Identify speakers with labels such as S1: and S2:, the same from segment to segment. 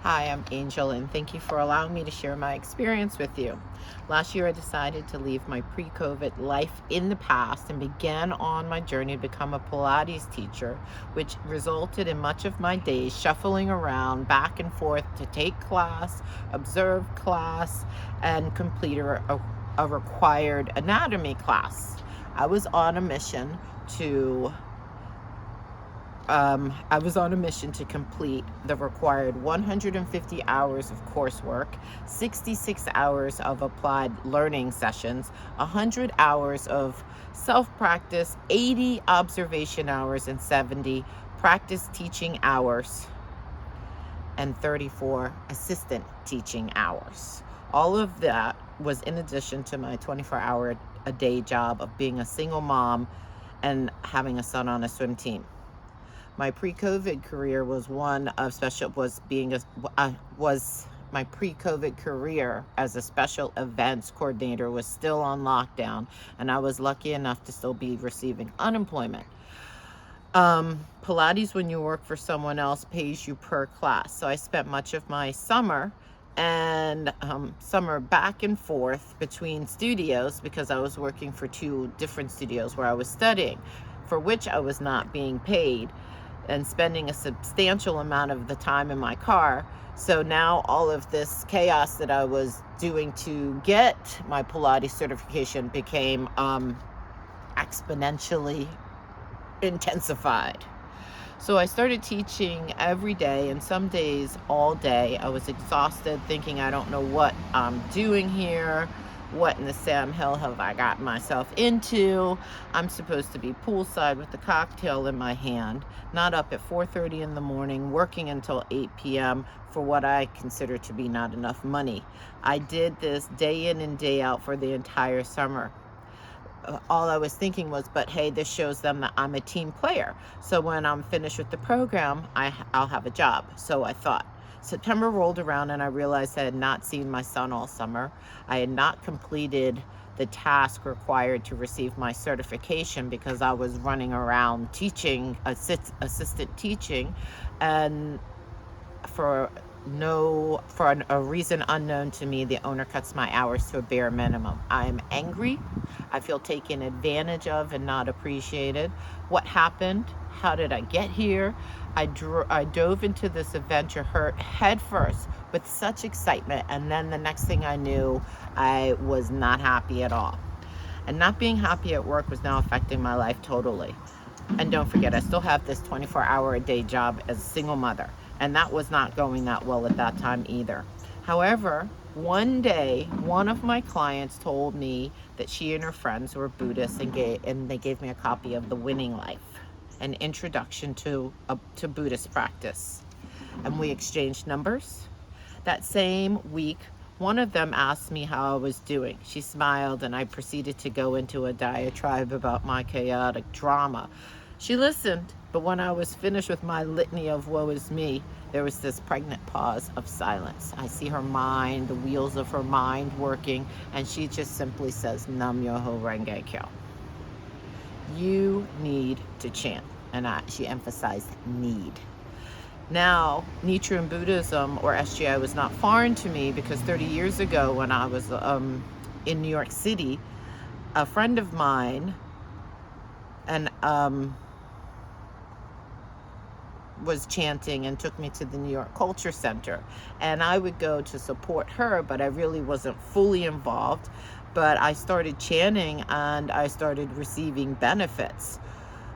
S1: Hi, I'm Angel, and thank you for allowing me to share my experience with you. Last year, I decided to leave my pre-COVID life in the past and began on my journey to become a Pilates teacher, which resulted in much of my days shuffling around back and forth to take class, observe class, and complete a required anatomy class. I was on a mission to complete the required 150 hours of coursework, 66 hours of applied learning sessions, 100 hours of self-practice, 80 observation hours, and 70 practice teaching hours, and 34 assistant teaching hours. All of that was in addition to my 24-hour-a-day job of being a single mom and having a son on a swim team. My pre-COVID career was my pre-COVID career as a special events coordinator was still on lockdown, and I was lucky enough to still be receiving unemployment. Pilates, when you work for someone else, pays you per class. So I spent much of my summer back and forth between studios because I was working for 2 different studios where I was studying, for which I was not being paid, and spending a substantial amount of the time in my car. So now all of this chaos that I was doing to get my Pilates certification became exponentially intensified. So I started teaching every day, and some days all day. I was exhausted, thinking I don't know what I'm doing here. What in the Sam Hill have I got myself into? I'm supposed to be poolside with a cocktail in my hand, not up at 4:30 in the morning, working until 8 p.m. for what I consider to be not enough money. I did this day in and day out for the entire summer. All I was thinking was, but hey, this shows them that I'm a team player. So when I'm finished with the program, I'll have a job. So I thought. September rolled around and I realized I had not seen my son all summer. I had not completed the task required to receive my certification because I was running around teaching, assistant teaching, and for a reason unknown to me, the owner cuts my hours to a bare minimum. I'm angry. I feel taken advantage of and not appreciated. What happened? How did I get here? I dove into this adventure head first with such excitement, and then the next thing I knew, I was not happy at all. And not being happy at work was now affecting my life totally. And don't forget, I still have this 24-hour-a-day job as a single mother, and that was not going that well at that time either. However, one day, one of my clients told me that she and her friends were Buddhists, and they gave me a copy of The Winning Life, an introduction to Buddhist practice. And we exchanged numbers. That same week, one of them asked me how I was doing. She smiled, and I proceeded to go into a diatribe about my chaotic drama. She listened, but when I was finished with my litany of woe is me, there was this pregnant pause of silence. I see her mind, the wheels of her mind working, and she just simply says, Nam Myoho Renge Kyo. You need to chant. And she emphasized need. Now, Nichiren Buddhism, or SGI, was not foreign to me because 30 years ago when I was in New York City, a friend of mine was chanting and took me to the New York Culture Center. And I would go to support her, but I really wasn't fully involved. But I started chanting and I started receiving benefits.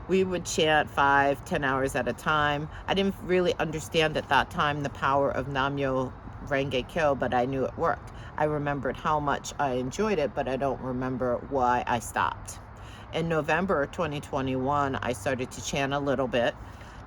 S1: We would chant 5-10 hours at a time. I didn't really understand at that time the power of Nam Myoho Renge Kyo, but I knew it worked. I remembered how much I enjoyed it, but I don't remember why I stopped. In November 2021, I started to chant a little bit,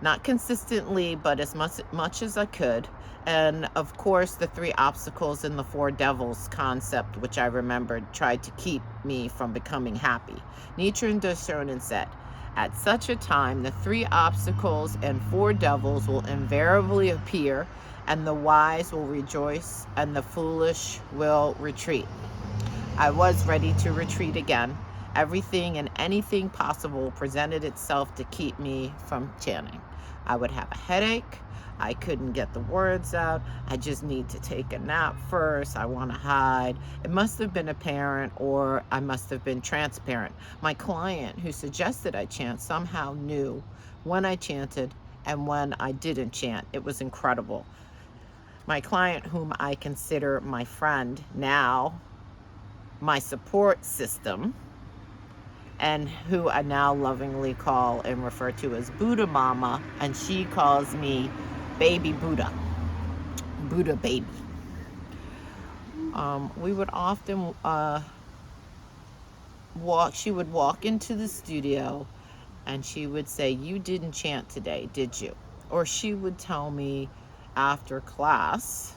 S1: not consistently, but as much as I could. And of course, the 3 obstacles in the 4 devils concept, which I remembered, tried to keep me from becoming happy. Nichiren Daishonin said, at such a time, the 3 obstacles and 4 devils will invariably appear, and the wise will rejoice, and the foolish will retreat. I was ready to retreat again. Everything and anything possible presented itself to keep me from chanting. I would have a headache. I couldn't get the words out. I just need to take a nap first. I want to hide. It must have been apparent, or I must have been transparent. My client who suggested I chant somehow knew when I chanted and when I didn't chant. It was incredible. My client, whom I consider my friend now, my support system, and who I now lovingly call and refer to as Buddha Mama, and she calls me Baby Buddha, Buddha baby. We would often she would walk into the studio and she would say, "You didn't chant today, did you?" Or she would tell me after class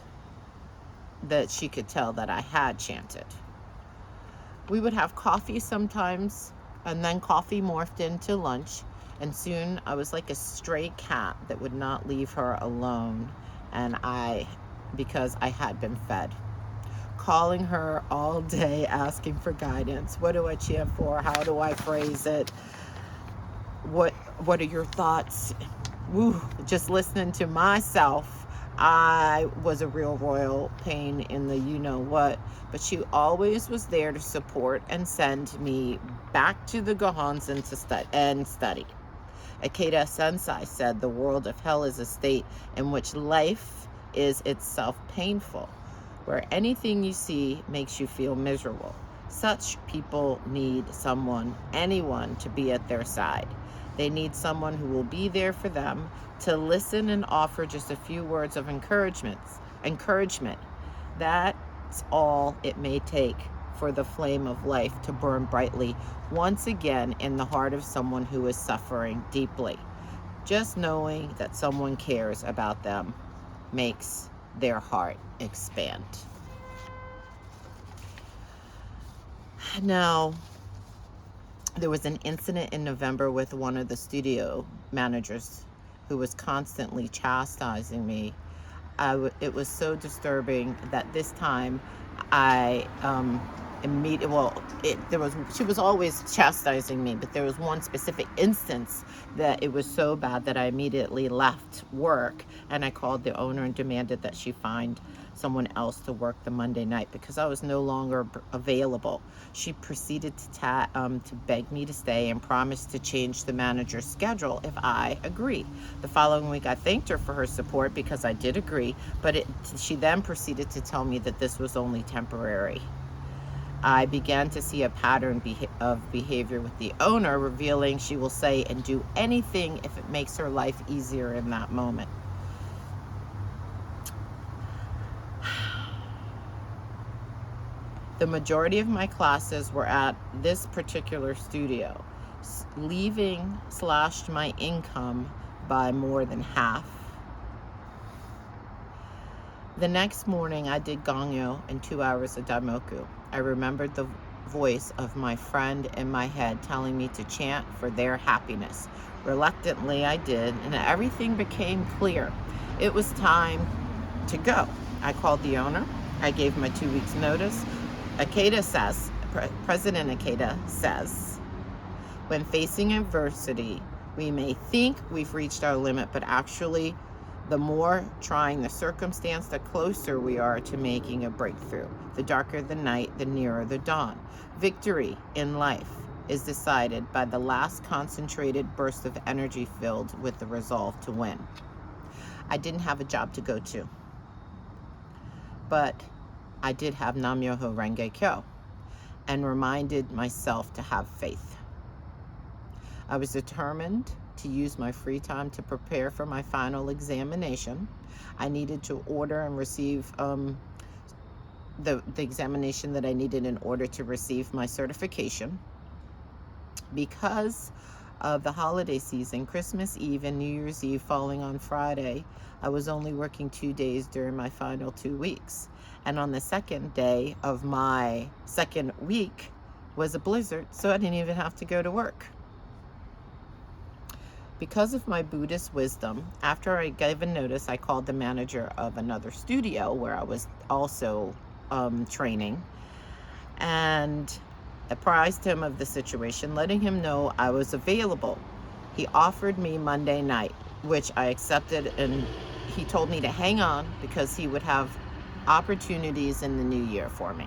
S1: that she could tell that I had chanted. We would have coffee sometimes, and then coffee morphed into lunch, and soon I was like a stray cat that would not leave her alone, because I had been fed. Calling her all day, asking for guidance. What do I chant for? How do I phrase it? What are your thoughts? Woo, just listening to myself. I was a real royal pain in the you-know-what, but she always was there to support and send me back to the Gohonzon to study. Ikeda Sensei said the world of hell is a state in which life is itself painful, where anything you see makes you feel miserable. Such people need anyone to be at their side. They need someone who will be there for them, to listen and offer just a few words of encouragement. That's all it may take for the flame of life to burn brightly once again in the heart of someone who is suffering deeply. Just knowing that someone cares about them makes their heart expand. Now, there was an incident in November with one of the studio managers who was constantly chastising me. It was so disturbing that this time she was always chastising me, but there was one specific instance that it was so bad that I immediately left work and I called the owner and demanded that she find someone else to work the Monday night because I was no longer available. She proceeded to beg me to stay and promised to change the manager's schedule if I agreed. The following week I thanked her for her support because I did agree, but she then proceeded to tell me that this was only temporary. I began to see a pattern of behavior with the owner, revealing she will say and do anything if it makes her life easier in that moment. The majority of my classes were at this particular studio. Leaving slashed my income by more than half. The next morning, I did Gongyo and 2 hours of Daimoku. I remembered the voice of my friend in my head telling me to chant for their happiness. Reluctantly, I did, and everything became clear. It was time to go. I called the owner. I gave my 2 weeks' notice. President Ikeda says, when facing adversity, we may think we've reached our limit, but actually, the more trying the circumstance, the closer we are to making a breakthrough. The darker the night, the nearer the dawn. Victory in life is decided by the last concentrated burst of energy filled with the resolve to win. I didn't have a job to go to, but I did have Nam-myoho Renge Kyo and reminded myself to have faith. I was determined to use my free time to prepare for my final examination. I needed to order and receive the examination that I needed in order to receive my certification. Because of the holiday season, Christmas Eve and New Year's Eve falling on Friday, I was only working 2 days during my final 2 weeks. And on the second day of my second week was a blizzard, so I didn't even have to go to work. Because of my Buddhist wisdom, after I gave a notice, I called the manager of another studio where I was also training and apprised him of the situation, letting him know I was available. He offered me Monday night, which I accepted and he told me to hang on because he would have opportunities in the new year for me.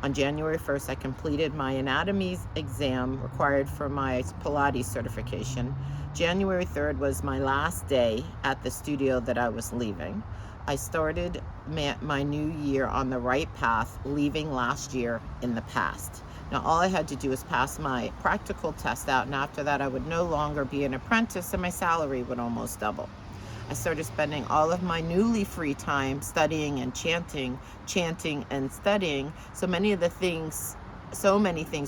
S1: On January 1st, I completed my anatomy exam required for my Pilates certification. January 3rd was my last day at the studio that I was leaving. I started my new year on the right path, leaving last year in the past. Now, all I had to do was pass my practical test out, and after that, I would no longer be an apprentice, and my salary would almost double. I started spending all of my newly free time studying and chanting and studying. So many things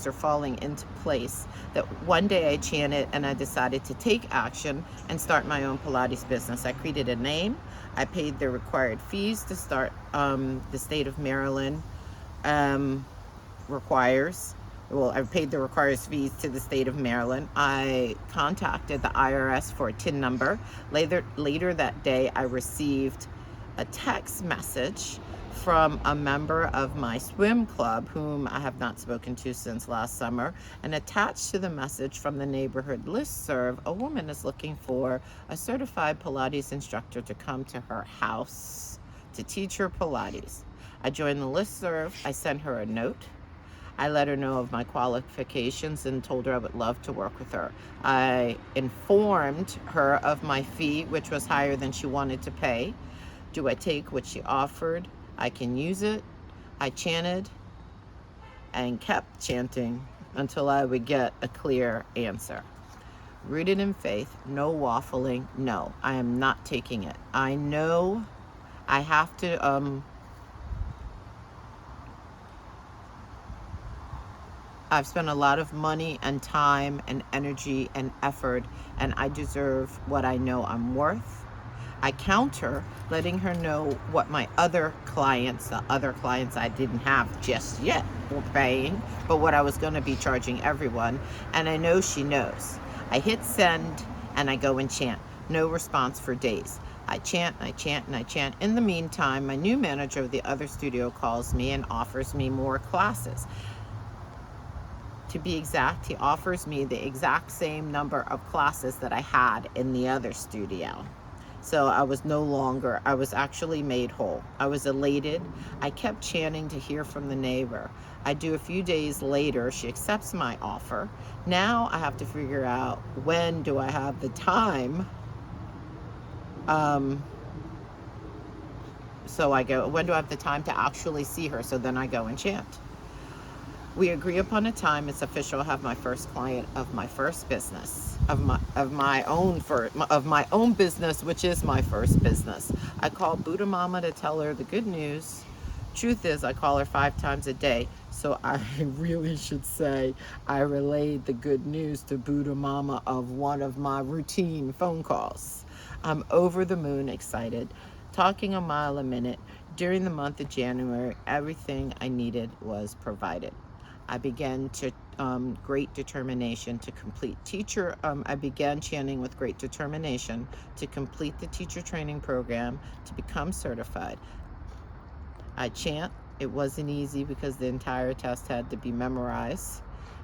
S1: are falling into place that one day I chanted and I decided to take action and start my own Pilates business. I created a name. I paid the required fees to start. The state of Maryland requires. Well, I paid the required fees to the state of Maryland. I contacted the IRS for a TIN number. Later that day, I received a text message from a member of my swim club, whom I have not spoken to since last summer. And attached to the message from the neighborhood listserv, a woman is looking for a certified Pilates instructor to come to her house to teach her Pilates. I joined the listserv. I sent her a note. I let her know of my qualifications and told her I would love to work with her. I informed her of my fee, which was higher than she wanted to pay. Do I take what she offered? I can use it. I chanted and kept chanting until I would get a clear answer. Rooted in faith, no waffling, no, I am not taking it. I know I have to, I've spent a lot of money and time and energy and effort, and I deserve what I know I'm worth. I counter, letting her know what my other clients, the other clients I didn't have just yet, were paying, but what I was going to be charging everyone, and I know she knows. I hit send, and I go and chant. No response for days. I chant, and I chant, and I chant. In the meantime, my new manager of the other studio calls me and offers me more classes. To be exact, he offers me the exact same number of classes that I had in the other studio. So I was actually made whole. I was elated. I kept chanting to hear from the neighbor. A few days later, she accepts my offer. Now I have to figure out, when do I have the time? When do I have the time to actually see her? So then I go and chant. We agree upon a time. It's official. I have my first client of my first business, of my own business, which is my first business. I call Buddha Mama to tell her the good news. Truth is, I call her 5 times a day, so I really should say I relayed the good news to Buddha Mama of one of my routine phone calls. I'm over the moon excited, talking a mile a minute. During the month of January, everything I needed was provided. I began to great determination to complete teacher. I began chanting with great determination to complete the teacher training program to become certified. I chant. It wasn't easy because the entire test had to be memorized,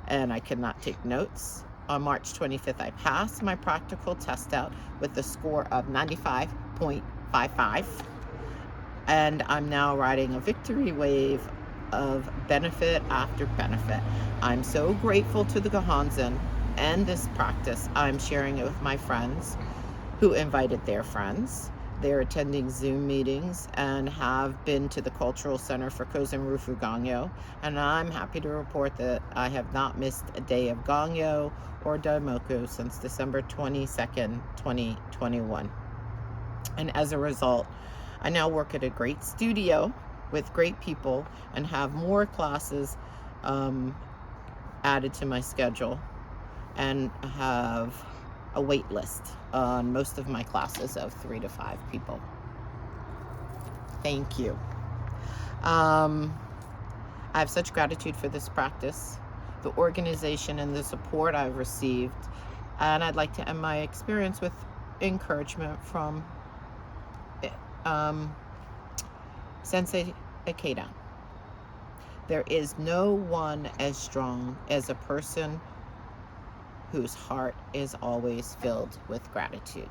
S1: and I could not take notes. On March 25th, I passed my practical test out with a score of 95.55, and I'm now riding a victory wave of benefit after benefit. I'm so grateful to the Gohanzen and this practice. I'm sharing it with my friends who invited their friends. They're attending Zoom meetings and have been to the Cultural Center for Kozen Rufu Gangyo. And I'm happy to report that I have not missed a day of Gangyo or Daimoku since December 22nd, 2021. And as a result, I now work at a great studio with great people and have more classes added to my schedule, and have a wait list on most of my classes of 3 to 5 people. Thank you. I have such gratitude for this practice, the organization, and the support I've received, and I'd like to end my experience with encouragement from Sensei Ikeda. There is no one as strong as a person whose heart is always filled with gratitude.